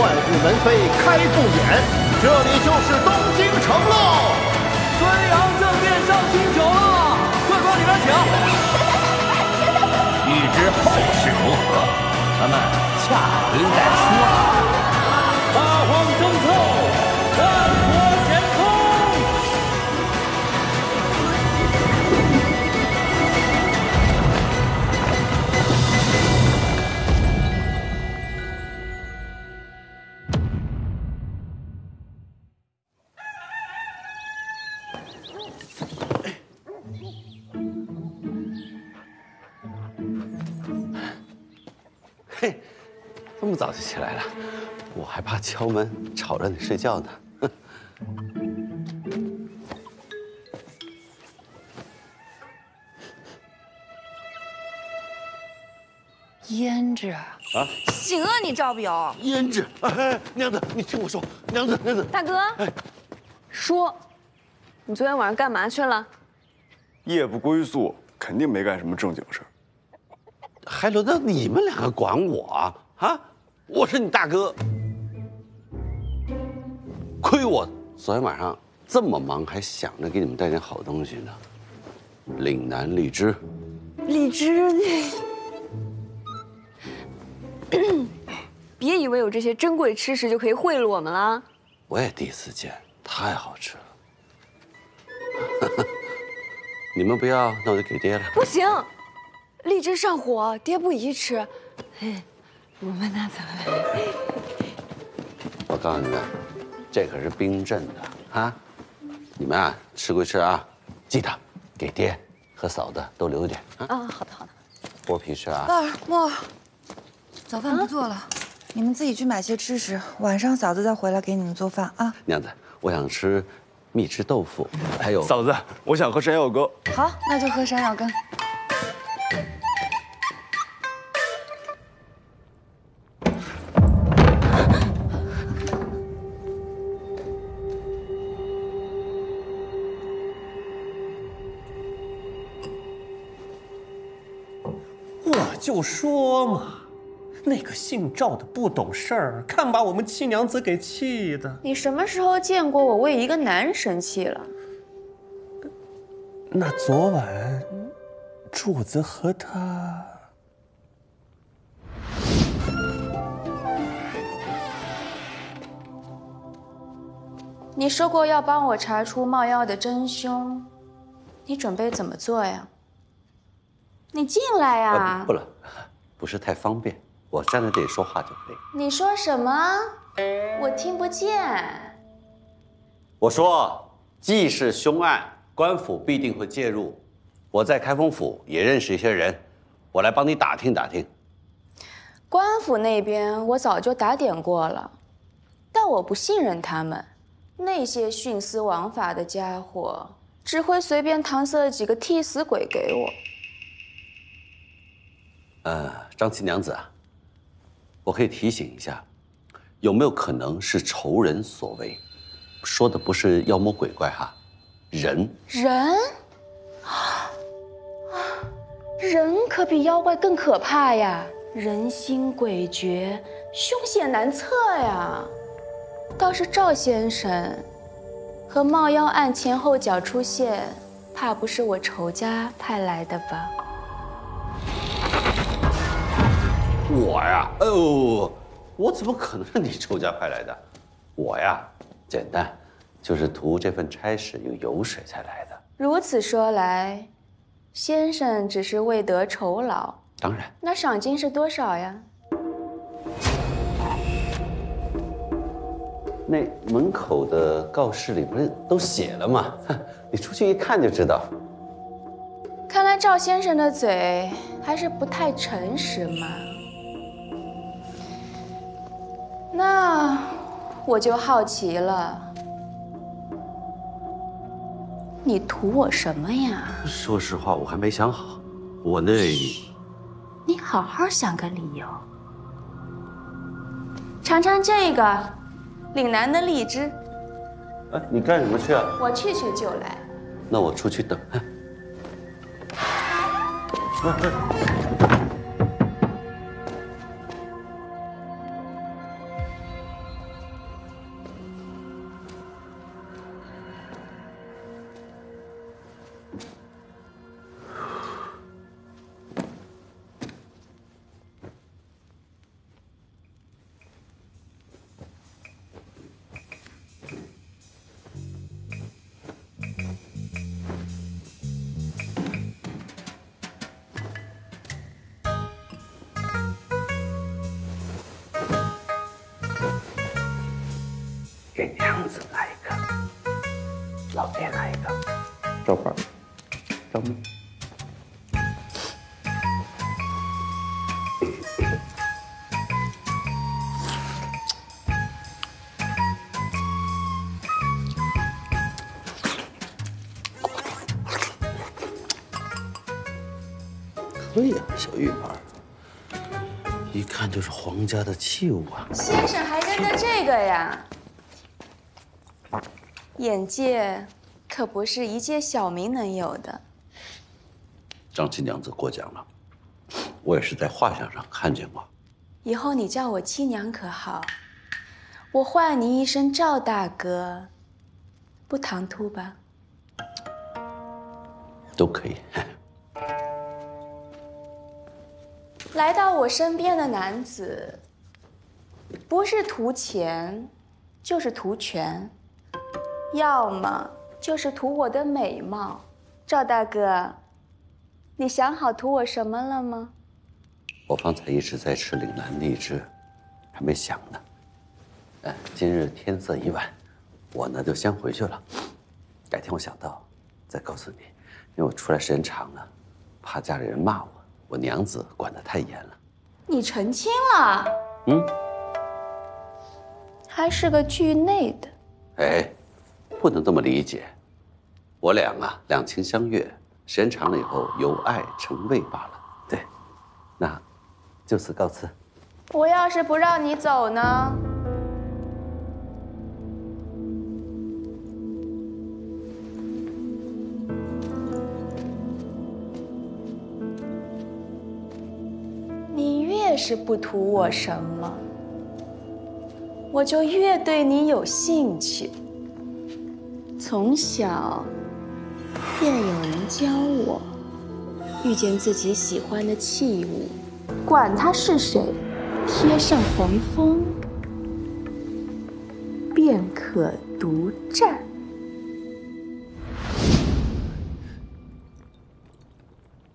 万户门扉开不远，这里就是东京城喽！孙杨正殿上清酒了，客官里边请。欲知后事如何，咱们下回再说。大荒征凑，万国乾坤。 嘿，这么早就起来了，我还怕敲门吵着你睡觉呢。胭脂啊，行啊你赵表。胭脂，哎，娘子，你听我说，娘子，大哥，说，你昨天晚上干嘛去了？夜不归宿，肯定没干什么正经事儿。还轮到你们两个管我啊？啊，我是你大哥，亏我昨天晚上这么忙，还想着给你们带点好东西呢。岭南荔枝，荔枝，别以为有这些珍贵吃食就可以贿赂我们了。我也第一次见，太好吃了。你们不要，那我就给爹了。不行，荔枝上火，爹不宜吃。哎，我们拿走了。我告诉你们，这可是冰镇的啊！你们啊，吃归吃啊，记得给爹和嫂子都留一点啊。啊，好的好的。剥皮吃啊。乐儿、墨儿，早饭不做了，你们自己去买些吃食，晚上嫂子再回来给你们做饭啊。娘子，我想吃蜜汁豆腐，还有嫂子，我想喝山药羹。好，那就喝山药羹。我就说嘛，那个姓赵的不懂事儿，看把我们七娘子给气的。你什么时候见过我为一个男人生气了？那昨晚，柱子和他……你说过要帮我查出冒药的真凶，你准备怎么做呀？你进来呀！不了，不是太方便，我站在这里说话就可以。你说什么？我听不见。我说，既是凶案，官府必定会介入。我在开封府也认识一些人，我来帮你打听打听。官府那边我早就打点过了，但我不信任他们，那些徇私枉法的家伙只会随便搪塞几个替死鬼给我。张七娘子啊，我可以提醒一下，有没有可能是仇人所为？说的不是妖魔鬼怪哈，人。人可比妖怪更可怕呀，人心诡谲，凶险难测呀。倒是赵先生和冒妖案前后脚出现，怕不是我仇家派来的吧？我呀，我怎么可能是你仇家派来的？我呀，简单，就是图这份差事有油水才来的。如此说来，先生只是为得酬劳。当然。那赏金是多少呀？那门口的告示里不是都写了吗？你出去一看就知道。看来赵先生的嘴还是不太诚实嘛。那我就好奇了，你图我什么呀？说实话，我还没想好。我那……你好好想个理由。尝尝这个，岭南的荔枝。哎，你干什么去啊？我去就来。那我出去等。给娘子来一个，老爹来一个，周花，周木。可以啊，小玉盘，一看就是皇家的器物啊。先生还认得这个呀？眼界可不是一介小民能有的。张七娘子过奖了，我也是在画像上看见过。以后你叫我七娘可好？我唤你一声赵大哥，不唐突吧？都可以。来到我身边的男子，不是图钱，就是图权，要么就是图我的美貌。赵大哥，你想好图我什么了吗？我方才一直在吃岭南荔枝，还没想呢。今日天色已晚，我呢就先回去了。改天我想到再告诉你，因为我出来时间长了，怕家里人骂我。我娘子管得太严了。你成亲了？还是个惧内的。哎，不能这么理解。我俩啊，两情相悦，时间长了以后由爱成畏罢了。对，那就此告辞。我要是不让你走呢？你越是不图我什么，我就越对你有兴趣。从小便有人教我，遇见自己喜欢的器物，管他是谁，贴上黄蜂，便可独占。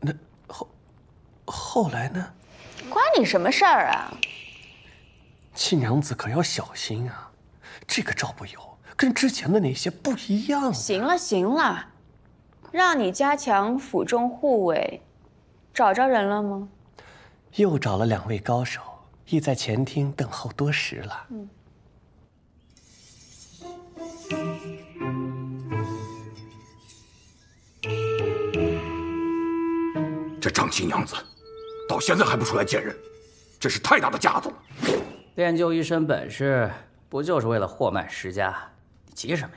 那后来呢？关你什么事儿啊？七娘子可要小心啊！这个赵不友跟之前的那些不一样。行了行了，让你加强府中护卫，找着人了吗？又找了2位高手，已在前厅等候多时了。这张七娘子到现在还不出来见人，真是太大的架子了。练就一身本事，不就是为了货卖世家？你急什么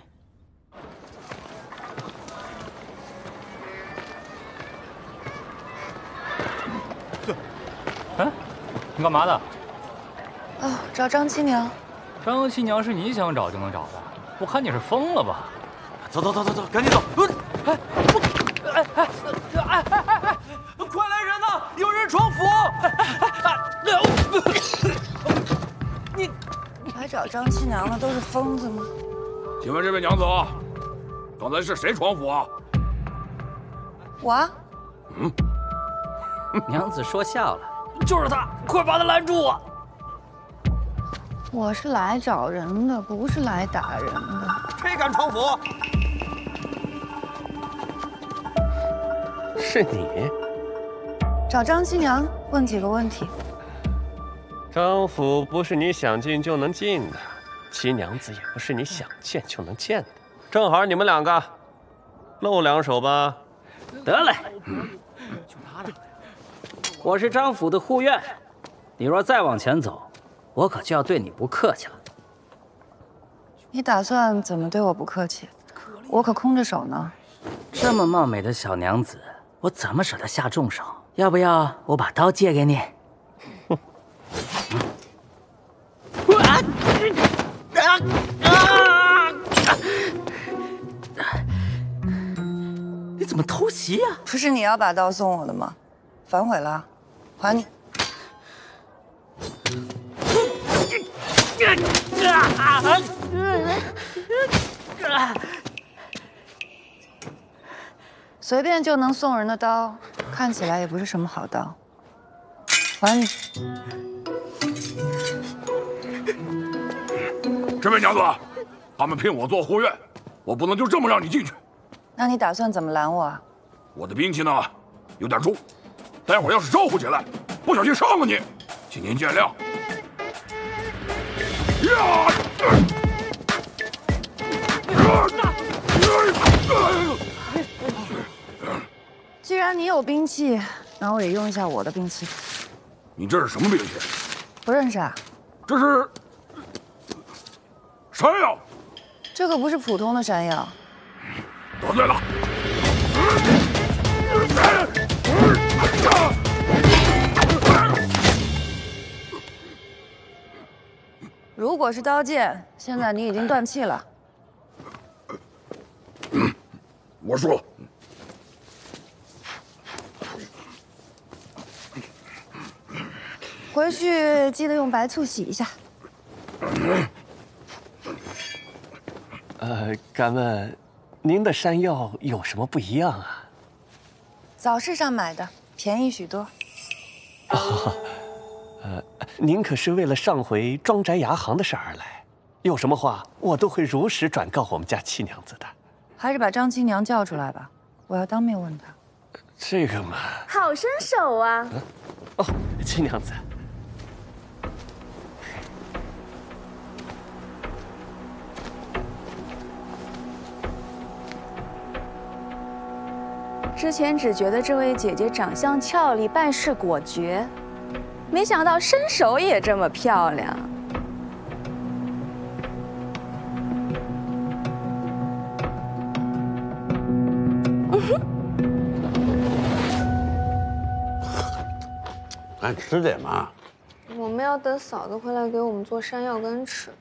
呀？哎，你干嘛的？哦，找张七娘。张七娘是你想找就能找的？我看你是疯了吧？走，赶紧走！快来人呐！有人闯府！你来找张七娘的都是疯子吗？请问这位娘子，刚才是谁闯府啊？我啊。娘子说笑了，就是他，快把他拦住啊！我是来找人的，不是来打人的。谁敢闯府？是你。找张七娘问几个问题。张府不是你想进就能进的，七娘子也不是你想见就能见的。正好你们2个露2手吧。得嘞，我是张府的护院，你若再往前走，我可就要对你不客气了。你打算怎么对我不客气？我可空着手呢。这么貌美的小娘子，我怎么舍得下重手？要不要我把刀借给你？你怎么偷袭呀？不是你要把刀送我的吗？反悔了，还你。随便就能送人的刀，看起来也不是什么好刀。还你。这位娘子，他们聘我做护院，我不能就这么让你进去。那你打算怎么拦我啊？我的兵器呢，有点重，待会儿要是招呼起来，不小心伤了你，请您见谅。呀！既然你有兵器，那我也用一下我的兵器。你这是什么兵器？不认识啊？这是山药。这可不是普通的山药。得罪了。如果是刀剑，现在你已经断气了。我输了。回去记得用白醋洗一下。敢问，您的山药有什么不一样啊？早市上买的，便宜许多。您可是为了上回庄宅牙行的事而来，有什么话我都会如实转告我们家七娘子的。还是把张七娘叫出来吧，我要当面问她。这个嘛，好身手啊！哦，七娘子。之前只觉得这位姐姐长相俏丽，办事果决，没想到身手也这么漂亮。咱吃点嘛。我们要等嫂子回来给我们做山药干吃。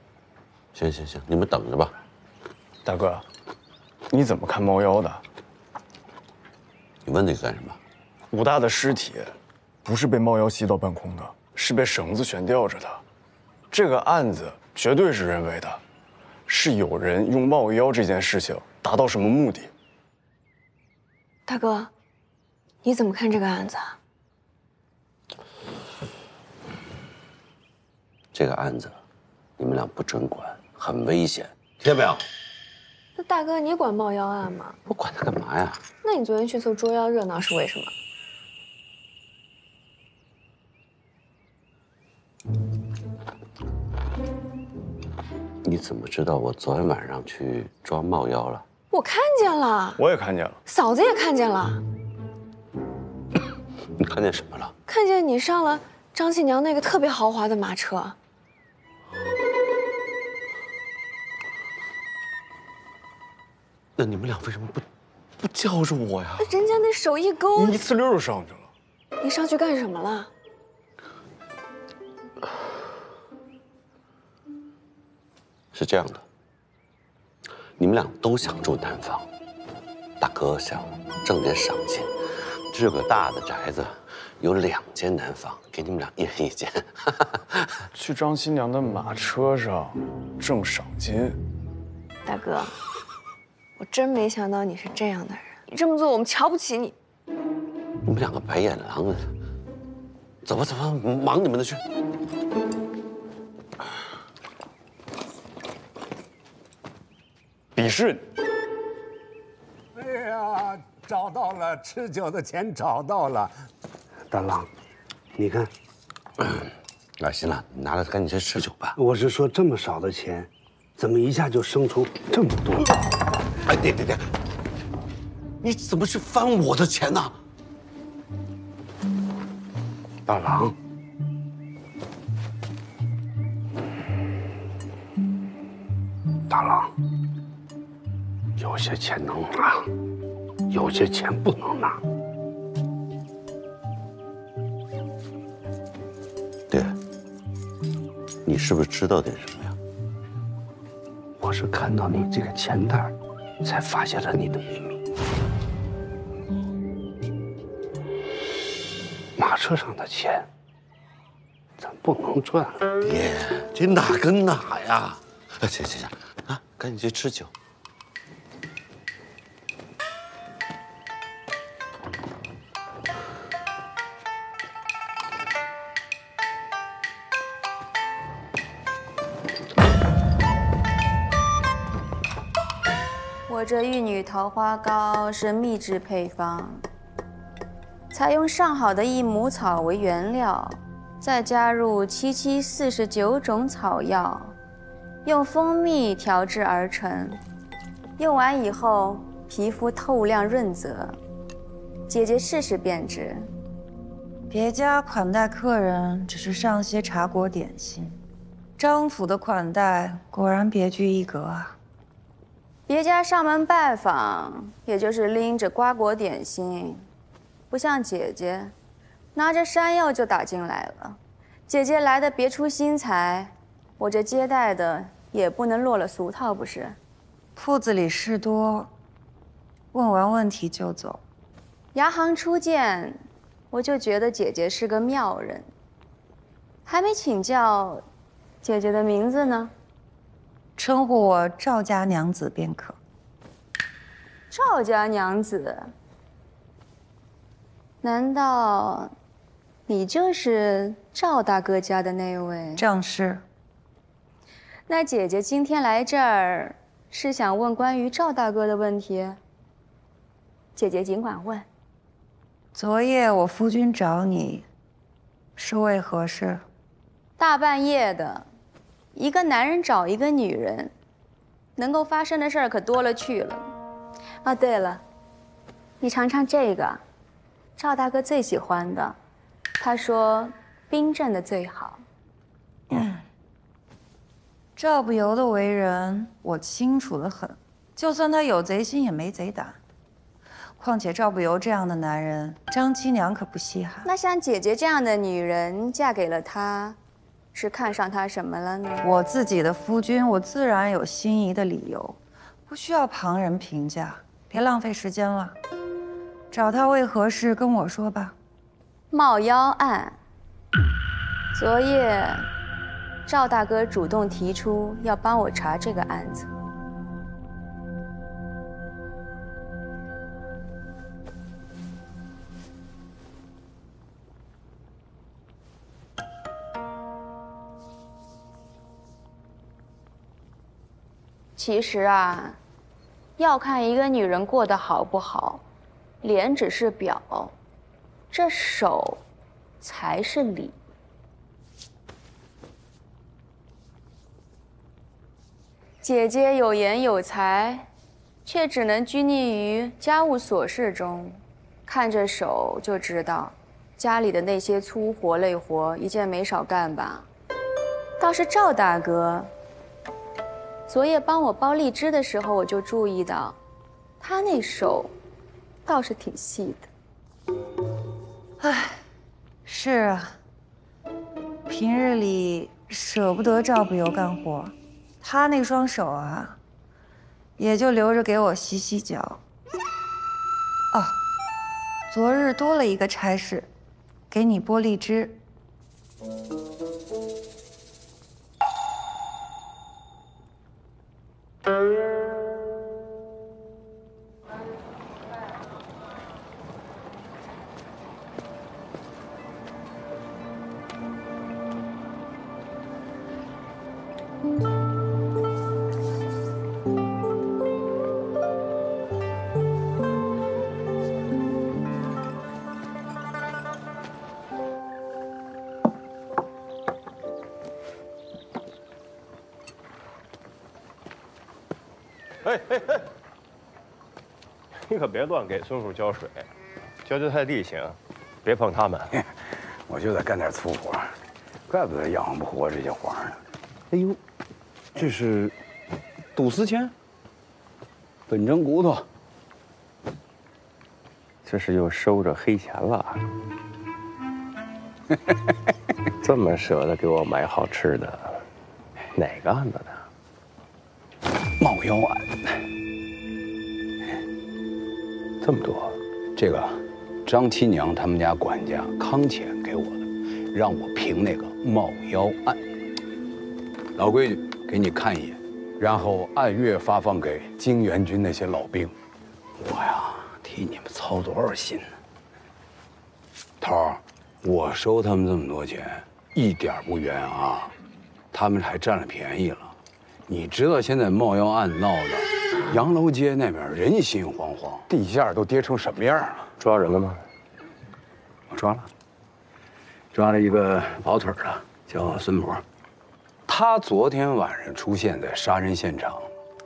行行行，你们等着吧。大哥，你怎么看猫妖的？你问那个干什么？武大的尸体不是被猫妖吸到半空的，是被绳子悬吊着的。这个案子绝对是人为的，是有人用冒妖这件事情达到什么目的。大哥，你怎么看这个案子啊？这个案子，你们俩不准管，很危险，听见没有？那大哥，你管冒妖案吗？我管他干嘛呀？那你昨天去凑捉妖热闹是为什么？你怎么知道我昨天晚上去抓冒妖了？我看见了，我也看见了，嫂子也看见了。你看见什么了？看见你上了张七娘那个特别豪华的马车。那你们俩为什么不叫着我呀？人家那手一勾，你一呲溜就上去了。你上去干什么了？是这样的，你们俩都想住南方，大哥想挣点赏金，这个大的宅子有2间南房，给你们俩一人1间。去张新娘的马车上挣赏金。大哥，我真没想到你是这样的人，你这么做我们瞧不起你。你们2个白眼狼啊！走吧走吧，忙你们的去。鄙视你！哎呀，找到了，吃酒的钱找到了。大郎，你看，啊，行了，你拿了赶紧去吃酒吧。我是说这么少的钱，怎么一下就生出这么多？哎，对，你怎么去翻我的钱呢？大郎，大郎，有些钱能拿，有些钱不能拿。对，你是不是知道点什么呀？我是看到你这个钱袋，才发现了你的秘密。马车上的钱，咱不能赚。爹，这哪跟哪呀？行，啊，赶紧去吃酒。我这玉女桃花膏是秘制配方，采用上好的益母草为原料，再加入749种草药，用蜂蜜调制而成。用完以后，皮肤透亮润泽。姐姐试试便知。别家款待客人只是上些茶果点心，张府的款待果然别具一格啊。别家上门拜访，也就是拎着瓜果点心，不像姐姐，拿着山药就打进来了。姐姐来的别出心裁，我这接待的也不能落了俗套，不是？铺子里事多，问完问题就走。牙行初见，我就觉得姐姐是个妙人。还没请教姐姐的名字呢，称呼我赵家娘子便可。赵家娘子？难道你就是赵大哥家的那位？正是。那姐姐今天来这儿，是想问关于赵大哥的问题？姐姐尽管问。昨夜我夫君找你，是为何事？大半夜的，一个男人找一个女人，能够发生的事儿可多了去了。啊，对了，你尝尝这个，赵大哥最喜欢的，他说冰镇的最好。赵不由的为人，我清楚得很。就算他有贼心，也没贼胆。况且赵不由这样的男人，张七娘可不稀罕。那像姐姐这样的女人，嫁给了他，是看上他什么了呢？我自己的夫君，我自然有心仪的理由，不需要旁人评价。别浪费时间了，找他为何事，跟我说吧。冒妖案。昨夜，赵大哥主动提出要帮我查这个案子。其实啊，要看一个女人过得好不好，脸只是表，这手才是理。姐姐有颜有才，却只能拘泥于家务琐事中，看着手就知道，家里的那些粗活累活一件没少干吧。倒是赵大哥，昨夜帮我剥荔枝的时候，我就注意到，他那手倒是挺细的。唉，是啊，平日里舍不得赵不由干活，他那双手啊，也就留着给我洗洗脚。哦，昨日多了一个差事，给你剥荔枝。哎哎哎！你可别乱给孙富浇水，浇太地行，别碰他们。我就得干点粗活，怪不得养活不活这些活呢。哎呦，这是赌丝钱，本蒸骨头，这是又收着黑钱了。这么舍得给我买好吃的，哪个案子的？冒妖案。这么多，这个张七娘他们家管家康乾给我的，让我评那个冒妖案。老规矩，给你看一眼，然后按月发放给金元军那些老兵。我呀，替你们操多少心呢？头儿，我收他们这么多钱，一点不冤啊，他们还占了便宜了。你知道现在冒妖案闹的洋楼街那边人心惶惶，地下都跌成什么样了？抓人了吗？我抓了一个跑腿的，叫孙博。他昨天晚上出现在杀人现场，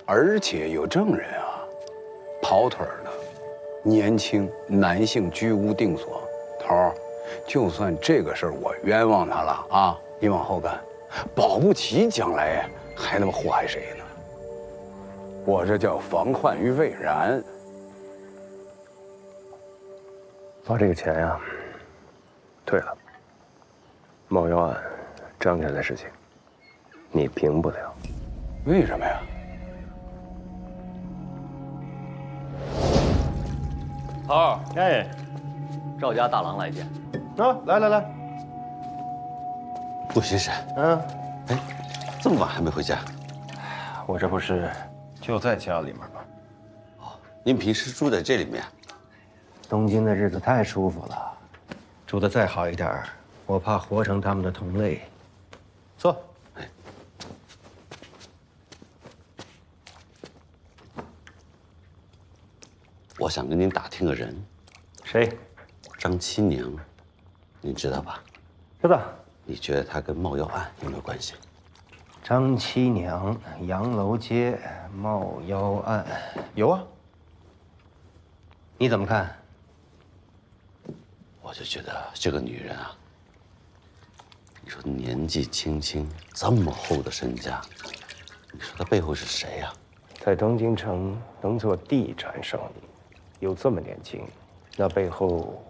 而且有证人啊。跑腿的，年轻男性居无定所。头儿，就算这个事儿我冤枉他了啊，你往后干，保不齐将来还他妈祸害谁呢？我这叫防患于未然。把这个钱呀退了。冒妖案，张家的事情，你平不了。为什么呀？头儿，哎，赵家大郎来见。啊，来。陆先生，哎，这么晚还没回家？我这不是就在家里面吗？哦，您平时住在这里面？东京的日子太舒服了，住得再好一点，我怕活成他们的同类。坐。我想跟您打听个人。谁？张七娘，您知道吧？知道。你觉得她跟冒妖案有没有关系？张七娘，洋楼街冒妖案，有啊。你怎么看？我就觉得这个女人啊，你说年纪轻轻，这么厚的身家，你说她背后是谁呀？在东京城能做地产生意，又这么年轻，那背后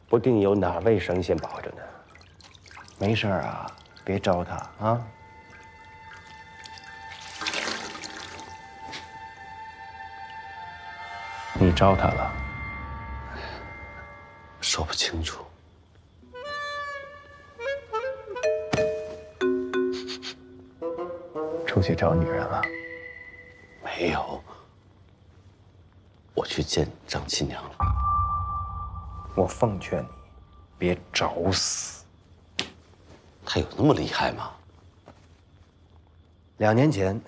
不定有哪位神仙保着呢。没事啊，别招她啊。你招她了？说不清楚。出去找女人了？没有，我去见张七娘了。我奉劝你，别找死。她有那么厉害吗？2年前，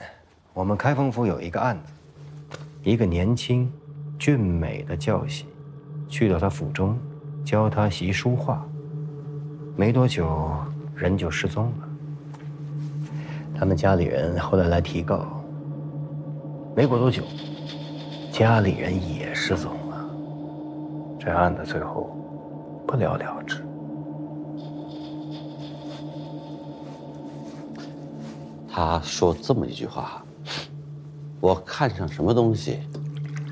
我们开封府有一个案子，一个年轻、俊美的教习，去到他府中，教他习书画。没多久，人就失踪了。他们家里人后来提告，没过多久，家里人也失踪了。这案子最后不了了之。他说这么一句话：“我看上什么东西，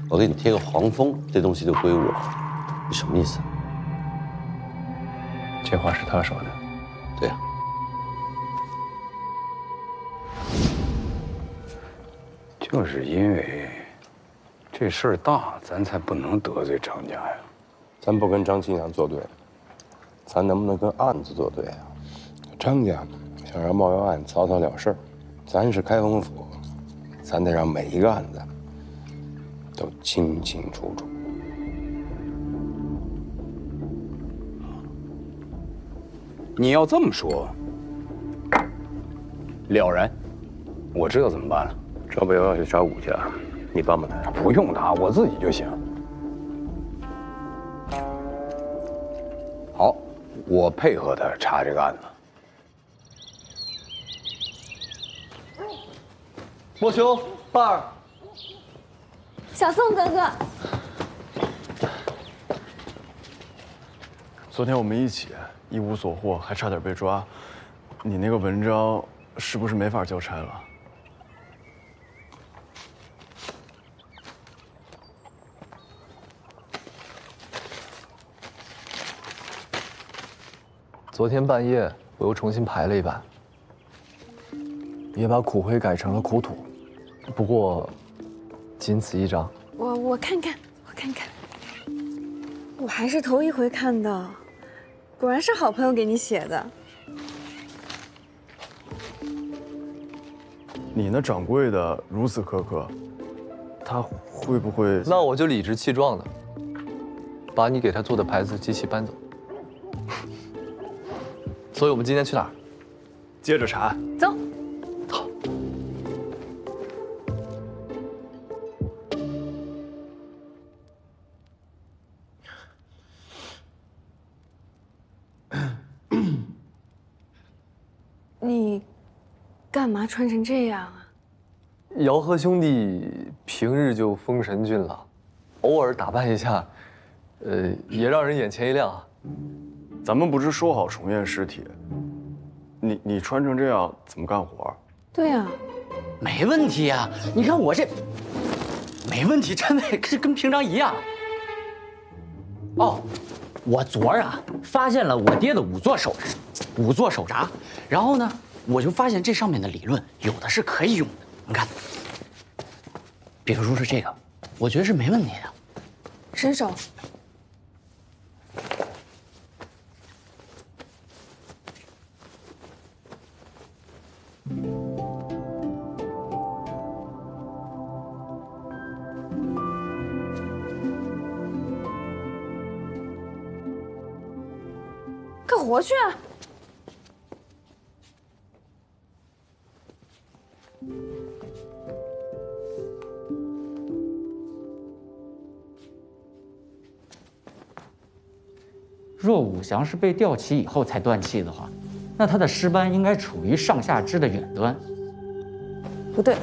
我给你贴个黄封，这东西就归我。”你什么意思？这话是他说的。对呀。就是因为这事儿大，咱才不能得罪张家呀。咱不跟张七娘作对，咱能不能跟案子作对啊？张家想让冒妖案早早了事儿，咱是开封府，咱得让每一个案子都清清楚楚。你要这么说，了然，我知道怎么办了。赵北要去找武家，你帮帮他。不用他，我自己就行。好，我配合他查这个案子。莫兄，伴儿，小宋哥哥，昨天我们一起一无所获，还差点被抓。你那个文章是不是没法交差了？昨天半夜我又重新排了一版，也把苦灰改成了苦土，不过仅此一章。我看看，我还是头一回看到，果然是好朋友给你写的。你那掌柜的如此苛刻，他会不会？那我就理直气壮的把你给他做的牌子机器搬走。所以我们今天去哪儿？接着查。走。你干嘛穿成这样啊？姚和兄弟平日就风神俊朗，偶尔打扮一下，也让人眼前一亮啊。咱们不是说好重验尸体？你穿成这样怎么干活？对呀，没问题呀。你看我这，没问题，真的跟平常一样。哦，我昨儿啊发现了我爹的五座手札，然后呢，我就发现这上面的理论有的是可以用的。你看，比如说是这个，我觉得是没问题的。伸手。干活去啊！若武祥是被吊起以后才断气的话，那他的尸斑应该处于上下肢的远端。不对，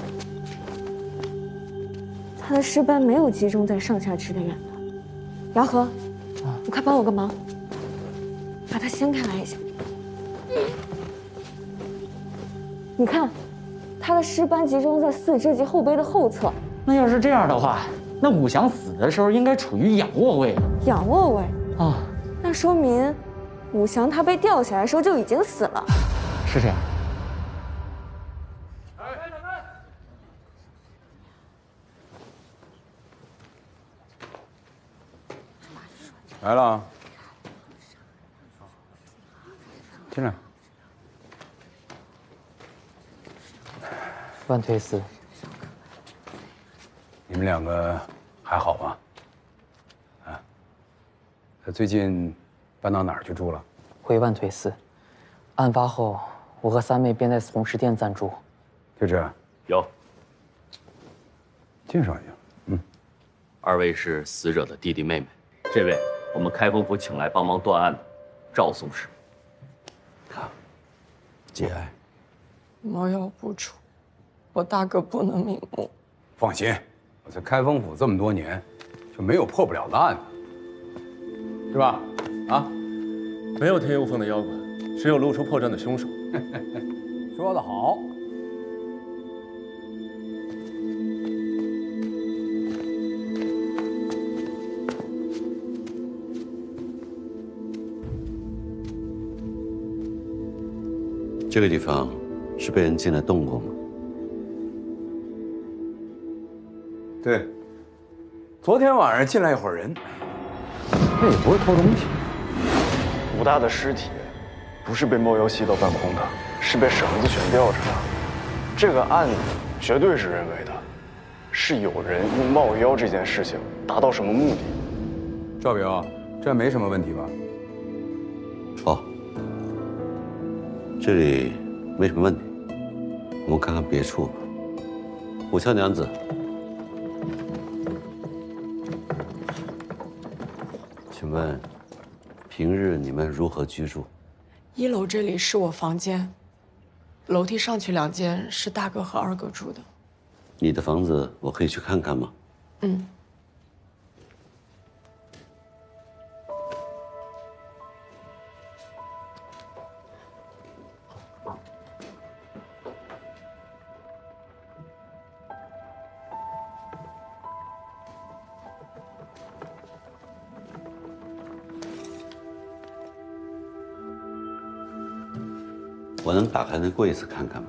他的尸斑没有集中在上下肢的远端。姚和，你快帮我个忙，把它掀开来一下。你看，他的尸斑集中在四肢及后背的后侧。那要是这样的话，那武祥死的时候应该处于仰卧位。仰卧位啊，那说明武祥他被吊起来的时候就已经死了。是这样。来了，进来。万推司，你们两个还好吗？啊，最近搬到哪儿去住了？回万推司。案发后，我和三妹便在从食店暂住。就这？有。介绍一下。二位是死者的弟弟妹妹。这位，我们开封府请来帮忙断案的赵松士。节哀。猫妖不出，我大哥不能瞑目。放心，我在开封府这么多年，就没有破不了的案子，是吧？啊，没有天幽峰的妖怪，只有露出破绽的凶手。说得好。这个地方是被人进来动过吗？对，昨天晚上进来一伙人，那也不会偷东西。武大的尸体不是被猫妖吸到半空的，是被绳子悬吊着的。这个案子绝对是人为的，是有人用冒妖这件事情达到什么目的。赵表，这没什么问题吧？好，这里没什么问题，我们看看别处吧。武乔娘子，请问平日你们如何居住1楼这里是我房间，楼梯上去2间是大哥和二哥住的。你的房子我可以去看看吗？嗯。我能打开那柜子看看吗？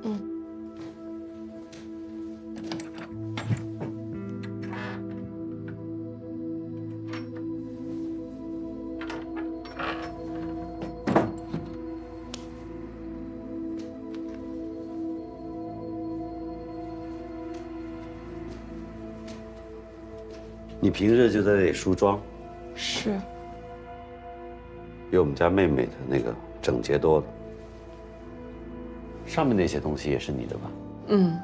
嗯。你平日就在这里梳妆？是。比我们家妹妹的那个整洁多了。上面那些东西也是你的吧？嗯。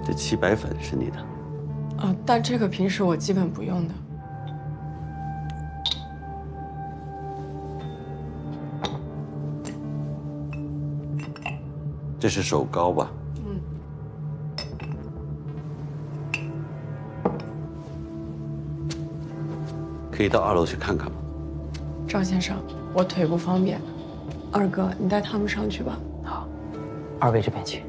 这漆白粉是你的？但这个平时我基本不用的。这是手膏吧？嗯。可以到2楼去看看吗？赵先生，我腿不方便，二哥你带他们上去吧。好，二位这边请。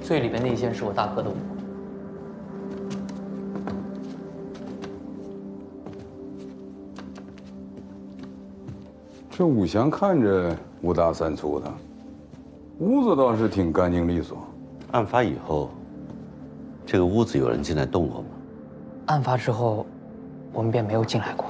最里边那一间是我大哥的屋。这武祥看着5大3粗的，屋子倒是挺干净利索。案发以后，这个屋子有人进来动过吗？案发之后，我们便没有进来过。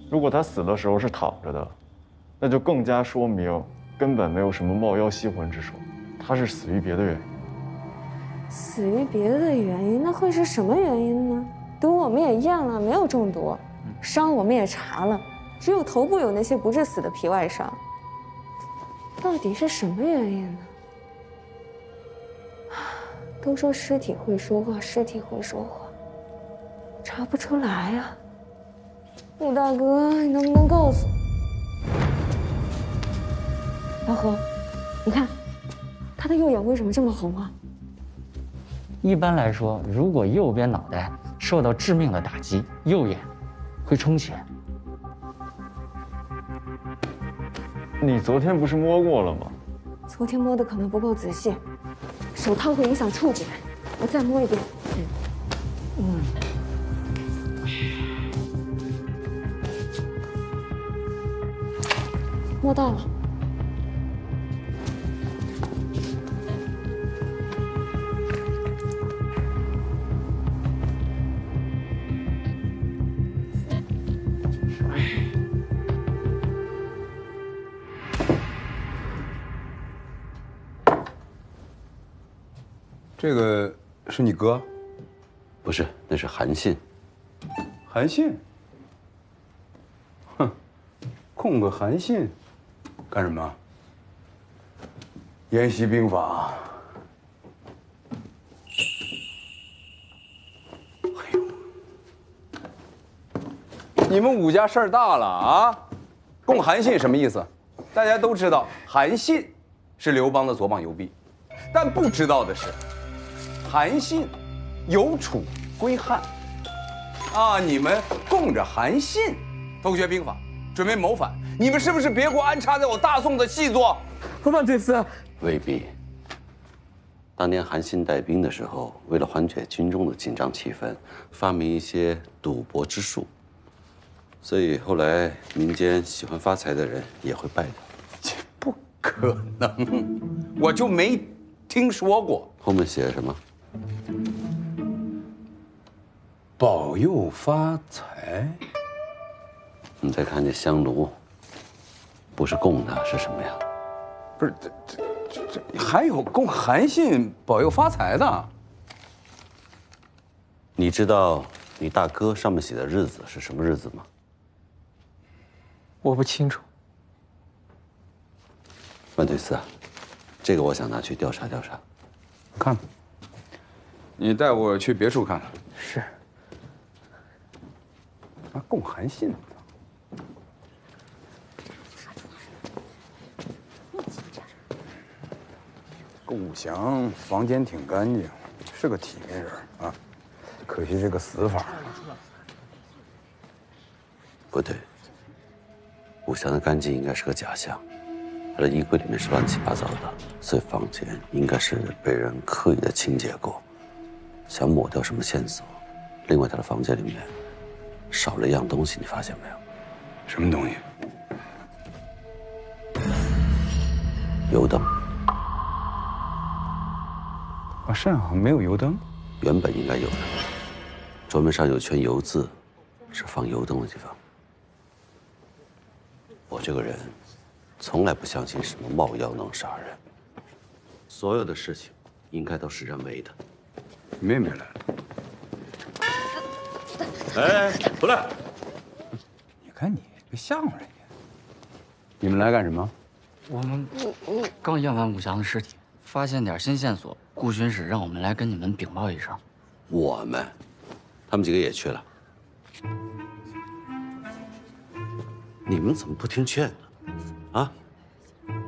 如果他死的时候是躺着的，那就更加说明根本没有什么冒妖吸魂之说，他是死于别的原因。死于别的原因，那会是什么原因呢？毒我们也验了，没有中毒；伤我们也查了，只有头部有那些不致死的皮外伤。到底是什么原因呢？都说尸体会说话，尸体会说话，查不出来呀。武大哥，你能不能告诉我？老何，你看，他的右眼为什么这么红啊？一般来说，如果右边脑袋受到致命的打击，右眼会充血。你昨天不是摸过了吗？昨天摸的可能不够仔细，手套会影响触觉，我再摸一遍。摸到了。这个是你哥？不是，那是韩信。韩信？哼，供个韩信干什么？沿袭兵法。哎呦，你们武家事儿大了啊！供韩信什么意思？大家都知道，韩信是刘邦的左膀右臂，但不知道的是，韩信有楚归汉。啊！你们供着韩信，偷学兵法，准备谋反，你们是不是别国安插在我大宋的细作？万岁司，未必。当年韩信带兵的时候，为了缓解军中的紧张气氛，发明一些赌博之术，所以后来民间喜欢发财的人也会拜他。不可能，我就没听说过。后面写什么？保佑发财。你再看这香炉，不是供的，是什么呀？不是，这还有供韩信保佑发财的。你知道你大哥上面写的日子是什么日子吗？我不清楚。万岁司，这个我想拿去调查调查。看，你带我去别处看看。是。供韩信，供武祥房间挺干净，是个体面人啊，可惜这个死法。不对，武祥的干净应该是个假象，他的衣柜里面是乱七八糟的，所以房间应该是被人刻意的清洁过，想抹掉什么线索。另外，他的房间里面少了一样东西，你发现没有？什么东西？油灯。啊，身上好像没有油灯。原本应该有的。桌面上有圈油渍，是放油灯的地方。我这个人，从来不相信什么冒药能杀人。所有的事情，应该都是人为的。妹妹来了。哎，回来！你看你别吓唬人家。你们来干什么？我们刚验完武祥的尸体，发现点新线索，顾巡使让我们来跟你们禀报一声。我们，他们几个也去了。你们怎么不听劝呢？啊，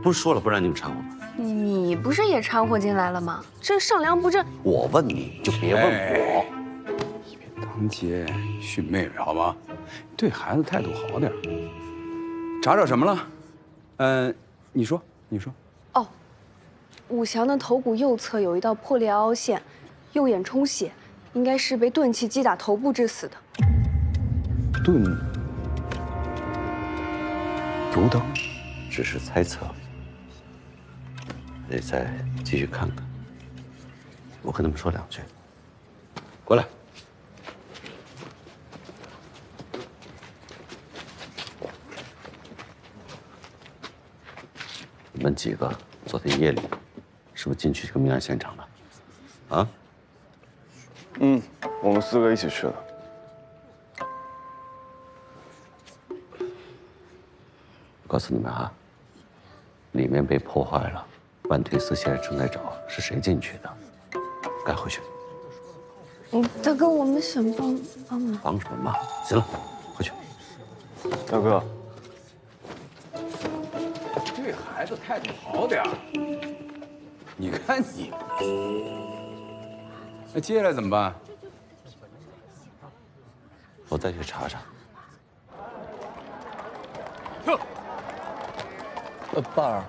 不是说了不让你们掺和吗？你不是也掺和进来了吗？这上梁不正。我问你就别问我。当街训妹妹好吗？对孩子态度好点。查找什么了？你说。哦，武祥的头骨右侧有一道破裂凹陷，右眼充血，应该是被钝器击打头部致死的。油灯，只是猜测，得再继续看看。我跟他们说2句。过来。你们几个昨天夜里是不是进去这个命案现场了？啊？我们4个一起去的。告诉你们啊，里面被破坏了，万推司现在正在找是谁进去的，赶回去。大哥，我们想帮忙。帮什么忙？行了，回去。大哥，对孩子态度好点。你看你，那接下来怎么办？我再去查查。伴儿，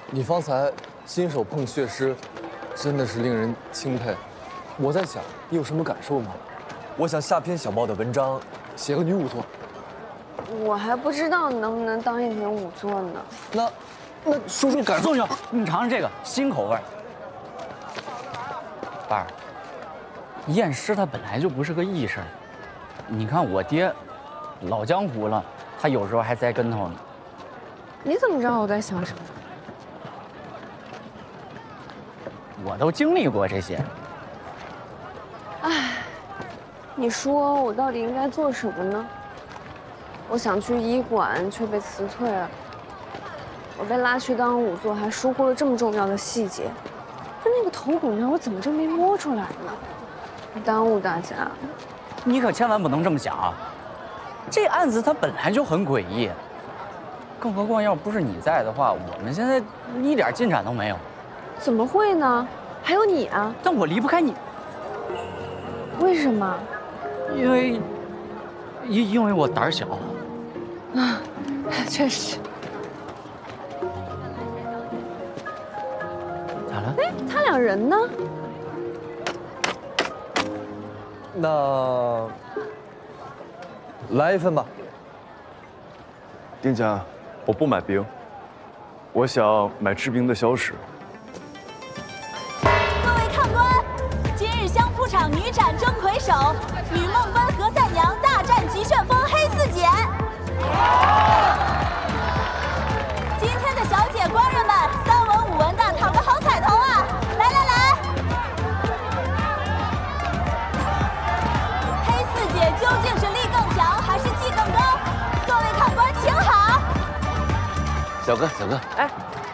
你方才亲手碰血尸，真的是令人钦佩。我在想，你有什么感受吗？我想下篇小报的文章，写个女仵作。我还不知道能不能当一名仵作呢。那说说感受。宋兄，你尝尝这个新口味。伴儿，验尸它本来就不是个易事儿。你看我爹，老江湖了，他有时候还栽跟头呢。你怎么知道我在想什么？我都经历过这些。唉，你说我到底应该做什么呢？我想去医馆，却被辞退了。我被拉去当仵作，还疏忽了这么重要的细节。就那个头骨那儿，我怎么就没摸出来呢？耽误大家。你可千万不能这么想啊！这案子它本来就很诡异。更何况，要不是你在的话，我们现在一点进展都没有。怎么会呢？还有你啊！但我离不开你。为什么？因为我胆小。啊，确实。咋了？哎，他俩人呢？那来一份吧。丁家。我不买冰，我想买制冰的消食。各位看官，今日相扑场女斩争魁首，女梦奔何赛娘大战极旋风黑四姐。今天的小姐官人们，3文5文的讨个好彩头啊！来！黑四姐究竟是力更强还是技更高？各位看官请好。小哥，哎，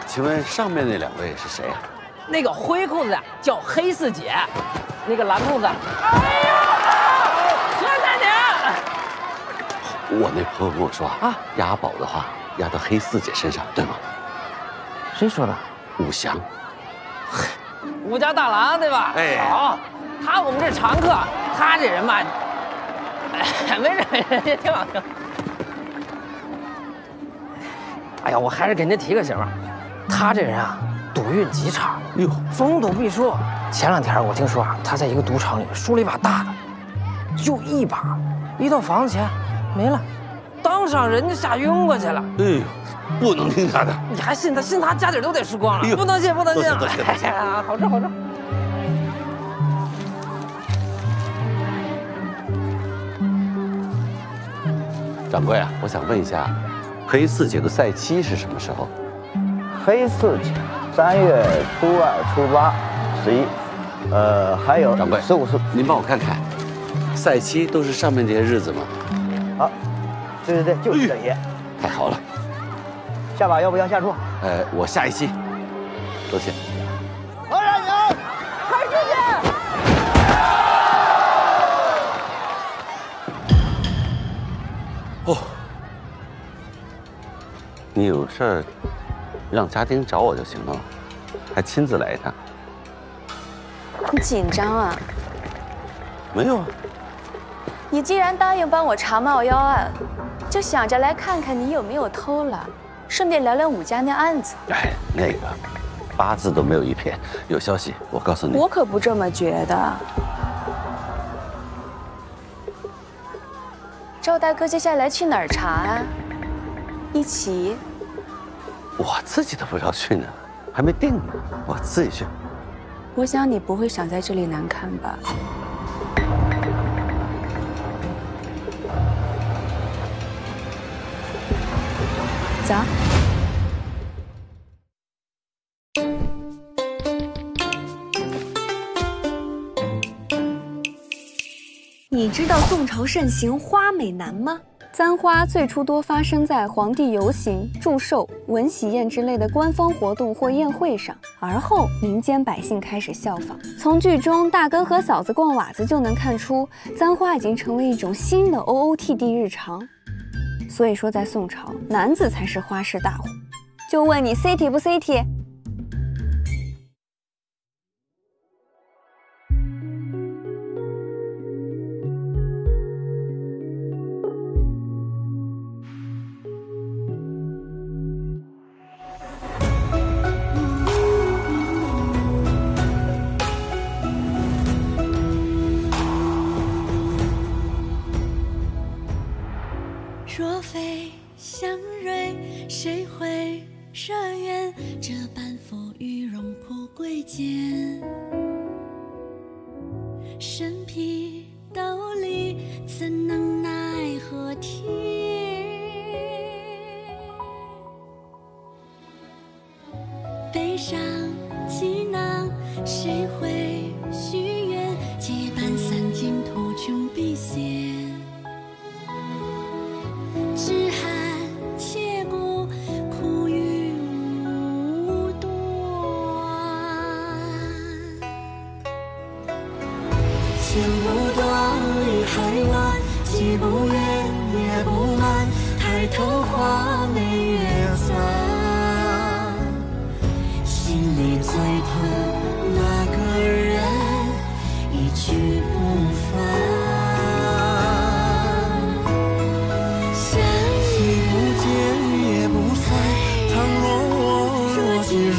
请问上面那2位是谁呀？那个灰裤子的叫黑四姐，那个蓝裤子，哎呀，何大娘！我那朋友跟我说啊，押宝的话押到黑四姐身上，对吗？谁说的？武祥。武家大郎对吧？哎，好，他我们这常客，他这人嘛，没事，挺好。哎呀，我还是给您提个醒，他这人啊，赌运极差，逢赌必输。前2天我听说啊，他在一个赌场里输了一把大的，就1把，一套房子钱没了，当场人家吓晕过去了。哎呦，不能听他的！你还信他？信他家底都得输光了，不能信，不能信！哎呀，好吃。掌柜啊，我想问一下，黑四节的赛期是什么时候？黑四节，3月初2、初8、11，还有掌柜15、14，您帮我看看，赛期都是上面这些日子吗？好，对，就是这些。太好了，下把要不要下注？我下一期，多谢。何大娘，开出去！哦，你有事儿，让家丁找我就行了，还亲自来一趟。你紧张啊？没有啊。你既然答应帮我查冒妖案，就想着来看看你有没有偷懒，顺便聊聊武家那案子。哎，那个8字都没有一撇，有消息我告诉你。我可不这么觉得。赵大哥接下来去哪儿查啊？一起？我自己都不要去呢，还没定呢，我自己去。我想你不会想在这里难看吧？走。你知道宋朝盛行花美男吗？簪花最初多发生在皇帝游行、祝寿、文喜宴之类的官方活动或宴会上，而后民间百姓开始效仿。从剧中大哥和嫂子逛瓦子就能看出，簪花已经成为一种新的 OOTD 日常。所以说，在宋朝，男子才是花式大户。就问你 CT 不 CT？若非相蕊，谁会惹怨？这般浮于荣仆贵贱，身披斗笠，怎能奈何天？悲伤气囊，谁会许愿？结伴散尽，途穷必现。只寒切骨，苦与无端。情不断，理还乱，既不远也不慢。抬头画眉月残，心里最疼那个人，一去不返。若即若